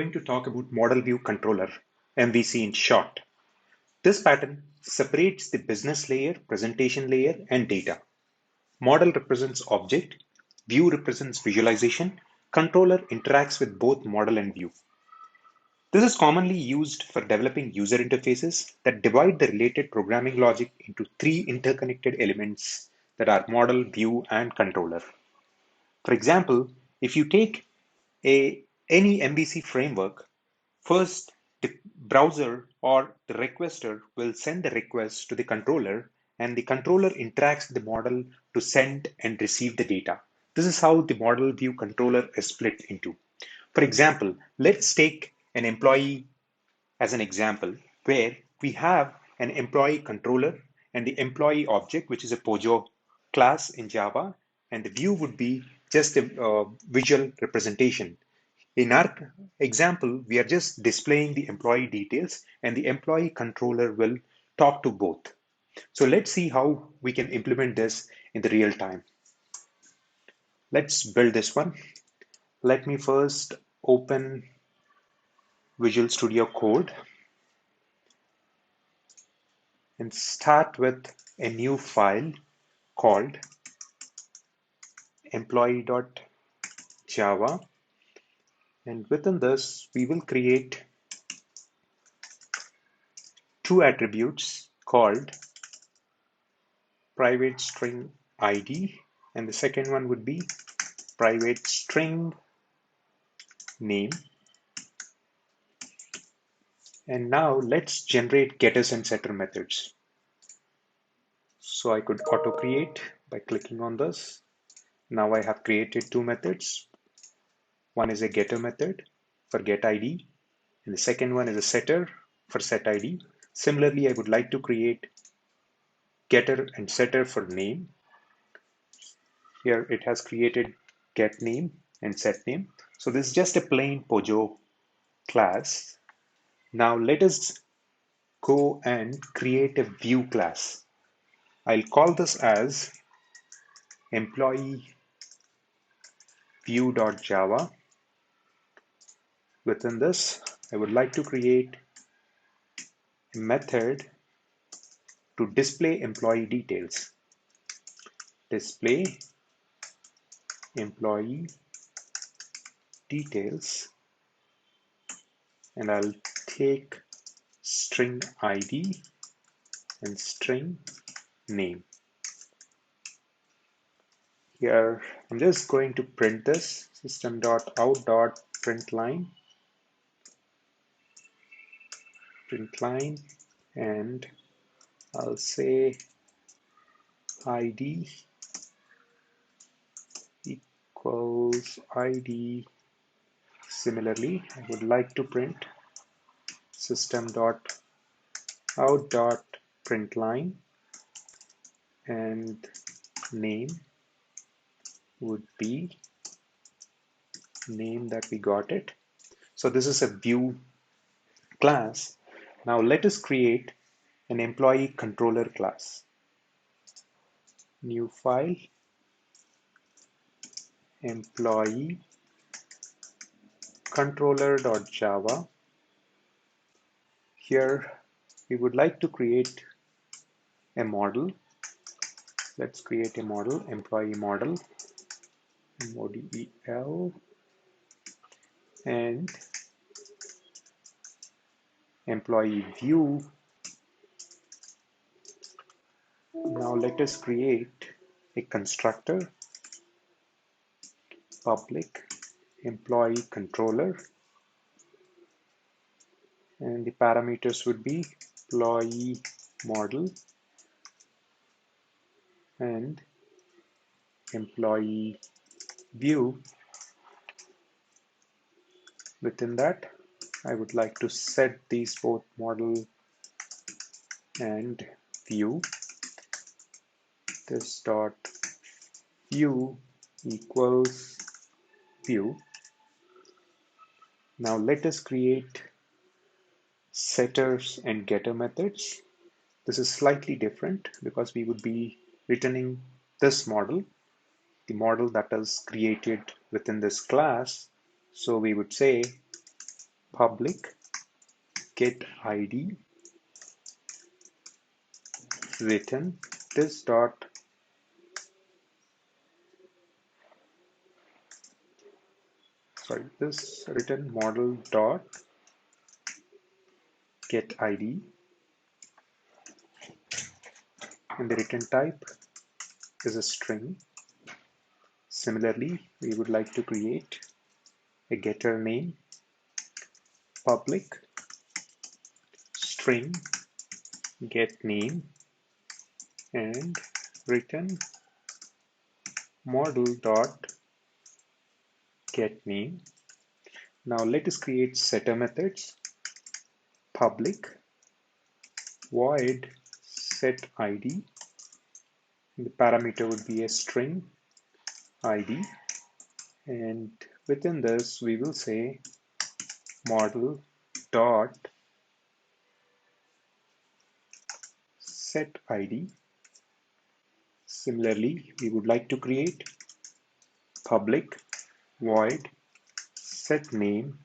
Going to talk about Model View Controller, MVC in short. This pattern separates the business layer, presentation layer, and data. Model represents object, view represents visualization, controller interacts with both model and view. This is commonly used for developing user interfaces that divide the related programming logic into three interconnected elements that are model, view, and controller. For example, if you take any MVC framework, first, the browser or the requester will send the request to the controller, and the controller interacts with the model to send and receive the data. This is how the model view controller is split into. For example, let's take an employee as an example where we have an employee controller and the employee object, which is a POJO class in Java, and the view would be just a visual representation. In our example, we are just displaying the employee details and the employee controller will talk to both. So let's see how we can implement this in the real time. Let's build this one. Let me first open Visual Studio Code and start with a new file called employee.java. And within this, we will create two attributes called private string ID, and the second one would be private string name. And now let's generate getters and setter methods. So I could auto create by clicking on this. Now I have created two methods. One is a getter method for get ID, and the second one is a setter for set ID. Similarly, I would like to create getter and setter for name. Here it has created get name and set name. So this is just a plain POJO class. Now let us go and create a view class. I'll call this as employee view.java. Within this, I would like to create a method to display employee details. Display employee details, and I'll take string ID and string name. Here, I'm just going to print this system.out.println, and I'll say ID equals ID. Similarly, I would like to print system.out.println, and name would be name that we got it. So this is a view class. Now let us create an employee controller class. New file, employee controller.java. Here we would like to create a model. Let's create a model, employee model, model, and employee view. Now let us create a constructor, public employee controller, and the parameters would be employee model and employee view. Within that, I would like to set these both model and view. This dot view equals view. Now let us create setters and getter methods. This is slightly different because we would be returning this model, the model that is created within this class. So we would say public get id written this dot this written model dot get id, and the return type is a string. Similarly, we would like to create a getter name public string get name and return model dot get name. Now let us create setter methods. Public void set id, the parameter would be a string id, and within this we will say model dot set id. Similarly, we would like to create public void set name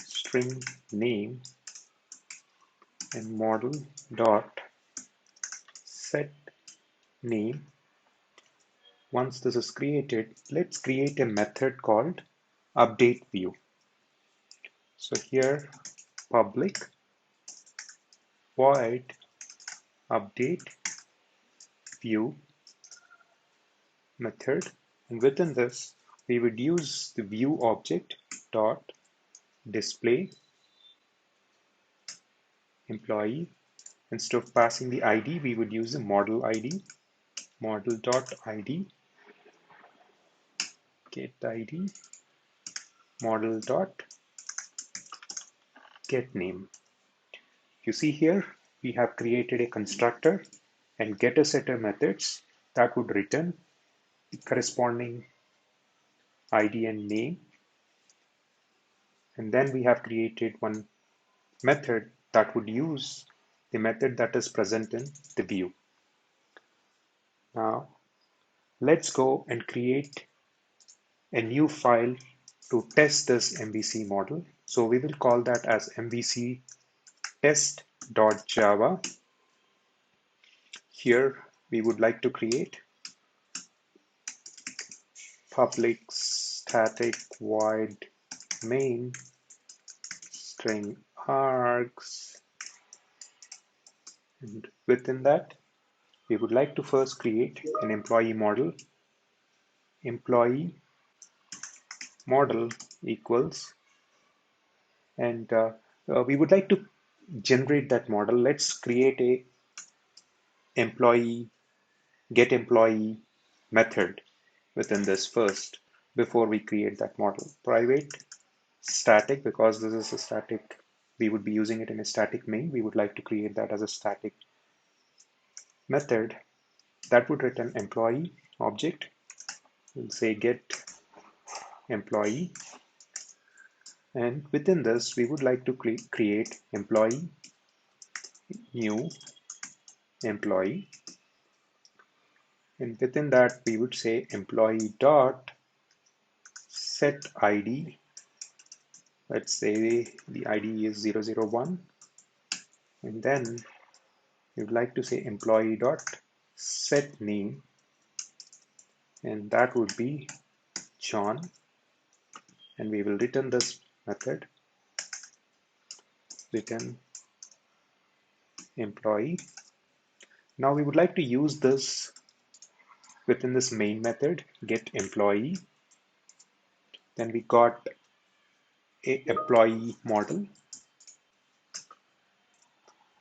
string name and model dot set name. Once this is created, let's create a method called update view. So here public void update view method, and within this we would use the view object dot display employee. Instead of passing the id, we would use the model id, model dot id get id model dot get name. You see here we have created a constructor and getter setter methods that would return the corresponding id and name, and then we have created one method that would use the method that is present in the view. Now let's go and create a new file to test this MVC model. So we will call that as MVC test.java. Here we would like to create public static void main string args, and within that we would like to first create an employee model. Employee model equals, and we would like to generate that model. Let's create a employee get employee method within this first before we create that model. Private static, because this is a static, we would be using it in a static main. We would like to create that as a static method that would return employee object. We'll say get employee, and within this we would like to create employee new employee, and within that we would say employee dot set id. Let's say the id is 001, and then we would like to say employee dot set name, and that would be John, and we will return this method return employee. Now we would like to use this within this main method get employee. Then we got a employee model,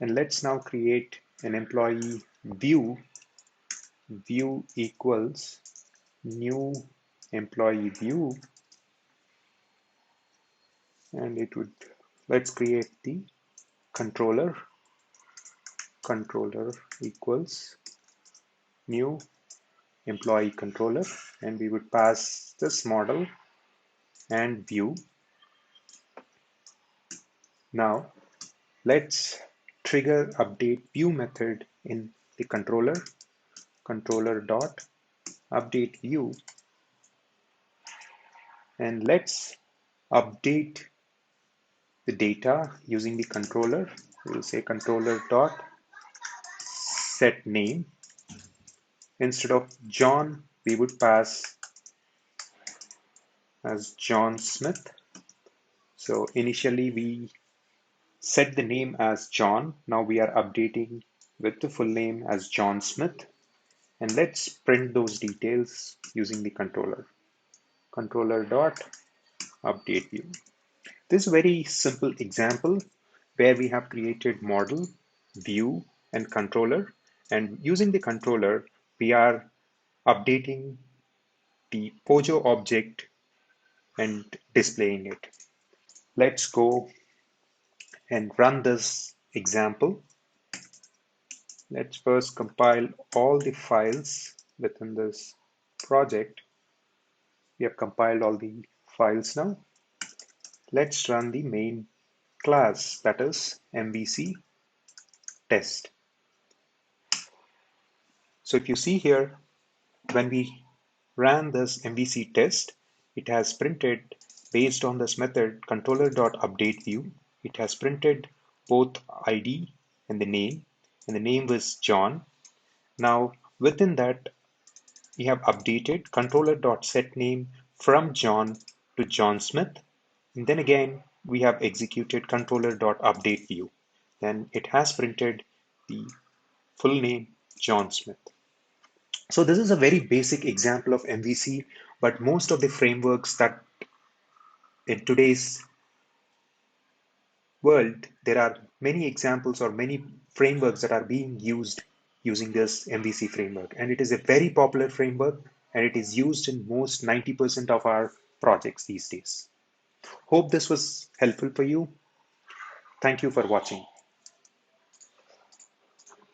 and let's now create an employee view. View equals new employee view, and it would, let's create the controller. Controller equals new employee controller, and we would pass this model and view. Now let's trigger update view method in the controller. Controller dot update view, and let's update the data using the controller. We'll say controller dot set name. Instead of John, we would pass as John Smith. So initially we set the name as John. Now we are updating with the full name as John Smith. And let's print those details using the controller. Controller dot update view. This is a very simple example where we have created model, view, and controller. And using the controller, we are updating the Pojo object and displaying it. Let's go and run this example. Let's first compile all the files within this project. We have compiled all the files now. Let's run the main class, that is MVC test. So if you see here, when we ran this MVC test, it has printed based on this method controller.updateView. It has printed both ID and the name was John. Now within that, we have updated controller.setName from John to John Smith. And then again, we have executed controller.updateView. Then it has printed the full name John Smith. So this is a very basic example of MVC, but most of the frameworks that in today's world, there are many examples or many frameworks that are being used using this MVC framework. And it is a very popular framework and it is used in most 90% of our projects these days. Hope this was helpful for you. Thank you for watching.